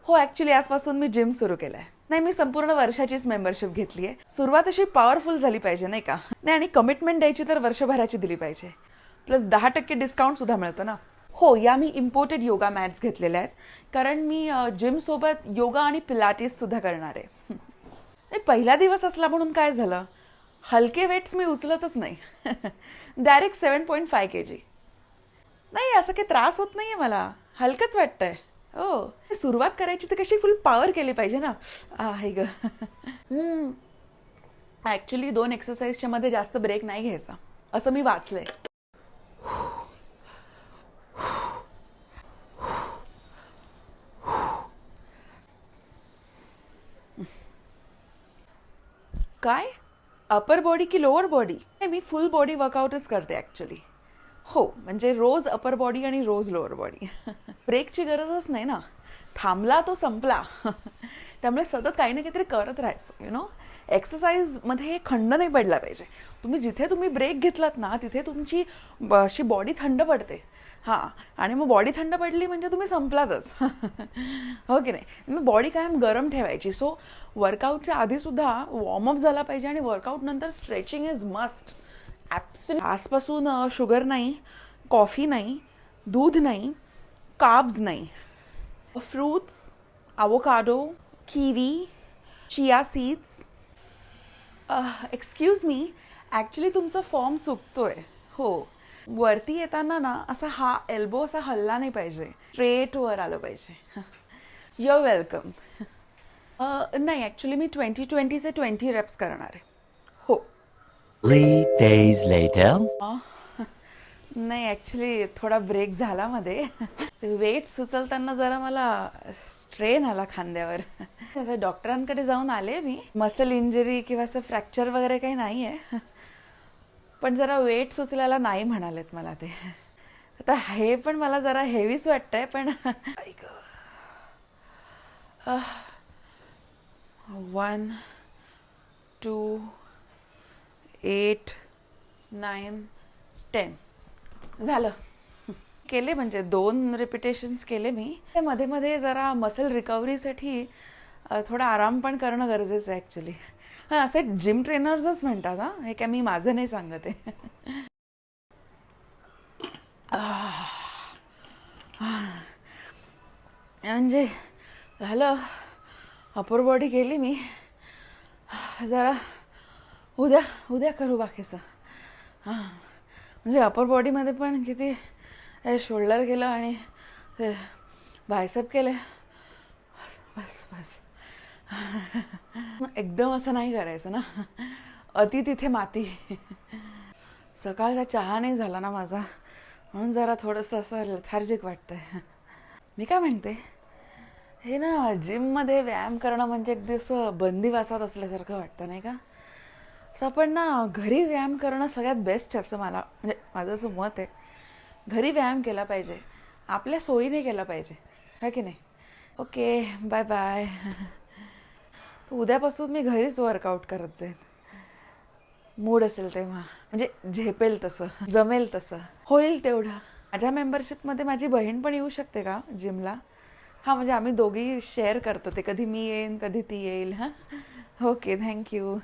हो, ॲक्च्युली आजपासून मी जिम सुरू केलं आहे. नाही, मी संपूर्ण वर्षाचीच मेंबरशिप घेतली आहे. सुरुवात अशी पॉवरफुल झाली पाहिजे नाही का? नाही, आणि कमिटमेंट द्यायची तर वर्षभराची दिली पाहिजे. प्लस 10% डिस्काउंटसुद्धा मिळतं ना. हो, या मी इम्पोर्टेड योगा मॅट्स घेतलेल्या आहेत, कारण मी जिमसोबत योगा आणि पिलाटीससुद्धा करणार आहे. नाही, पहिला दिवस असला म्हणून काय झालं, हलके वेट्स मी उचलतच नाही. Direct 7.5 kg. नाही, असं काही त्रास होत नाहीये मला, हलकंच वाटतंय. हो, सुरुवात करायची तर कशी फुल पॉवर केली पाहिजे ना. आहे ग. ॲक्च्युली 2 एक्सरसाइजच्या मध्ये जास्त ब्रेक नाही घ्यायचा, असं मी वाचलंय. काय, अपर बॉडी की लोअर बॉडी? नाही, मी फुल बॉडी वर्कआउटच करते ॲक्च्युली. हो, म्हणजे रोज अपर बॉडी आणि रोज लोअर बॉडी. ब्रेकची गरजच नाही ना, थांबला तो संपला. त्यामुळे सतत काही ना काहीतरी करत राहायचं. एक्सरसाइजमध्ये खंड नाही पडला पाहिजे. जिथे तुम्ही ब्रेक घेतलात ना, तिथे तुमची अशी बॉडी थंड पडते. हां, आणि मग बॉडी थंड पडली म्हणजे तुम्ही संपलातच. हो की नाही? मग बॉडी कायम गरम ठेवायची. सो वर्कआउटच्या आधीसुद्धा वॉर्मअप झाला पाहिजे, आणि वर्कआउट नंतर स्ट्रेचिंग इज मस्ट. ॲब्सोल्यूट. आजपासून शुगर नाही, कॉफी नाही, दूध नाही, कार्ब्स नाही. Fruits, avocado, kiwi, chia seeds. Excuse me, actually तुमचा फॉर्म चुकतोय. हो, वरती येताना ना असा हा एल्बो असा हल्ला नाही पाहिजे, स्ट्रेट वर आलं पाहिजे. Your welcome. नाही, ॲक्च्युली मी 20-20चे 20 रेप्स करणार आहे. हो. 3 days later. नाही, ॲक्च्युली थोडा ब्रेक झाला मध्ये. ते वेट सुचलताना जरा मला स्ट्रेन आला खांद्यावर. असं डॉक्टरांकडे जाऊन आले मी. मसल इंजरी किंवा असं फ्रॅक्चर वगैरे काही नाही आहे, पण जरा वेट सुचल्याला नाही म्हणालेत मला ते. आता हे पण मला जरा हेवीच वाटतंय, पण 1, 2, 8, 9, 10 झालं. केले, म्हणजे 2 रिपिटेशन्स केले मी. मध्ये मध्ये जरा मसल रिकव्हरीसाठी थोडा आराम पण करणं गरजेचं आहे ॲक्च्युली. हां, असे जिम ट्रेनर्सच म्हणतात. हां, हे काय मी माझं नाही सांगत आहे. म्हणजे झालं, अपर बॉडी केली मी. जरा उद्या करू बाकीचं. हां, म्हणजे अपर बॉडीमध्ये पण किती शोल्डर केलं आणि ते बायसेप केले. बस. एकदम असं नाही करायचं ना, अति तिथे माती. सकाळचा चहा नाही झाला ना माझा, म्हणून जरा थोडंसं असं लेथार्जिक वाटतंय. मी काय म्हणते, हे ना जिममध्ये व्यायाम करणं म्हणजे एक दिवस बंदिवासात असल्यासारखं वाटतं नाही का? असं आपण ना घरी व्यायाम करणं सगळ्यात बेस्ट असं मला, म्हणजे माझं असं मत आहे. घरी व्यायाम केला पाहिजे, आपल्या सोयीने केला पाहिजे, है की नाही? Okay, bye bye. उद्यापासून मी घरीच वर्कआउट करत जाईन, मूड असेल तेव्हा, म्हणजे झेपेल तसं, जमेल तसं, होईल तेवढं. माझ्या मेंबरशिपमध्ये माझी बहीण पण येऊ शकते का जिमला? हां, म्हणजे आम्ही दोघी शेअर करतो ते, कधी मी येईन कधी ती येईल. हां, ओके, थँक्यू.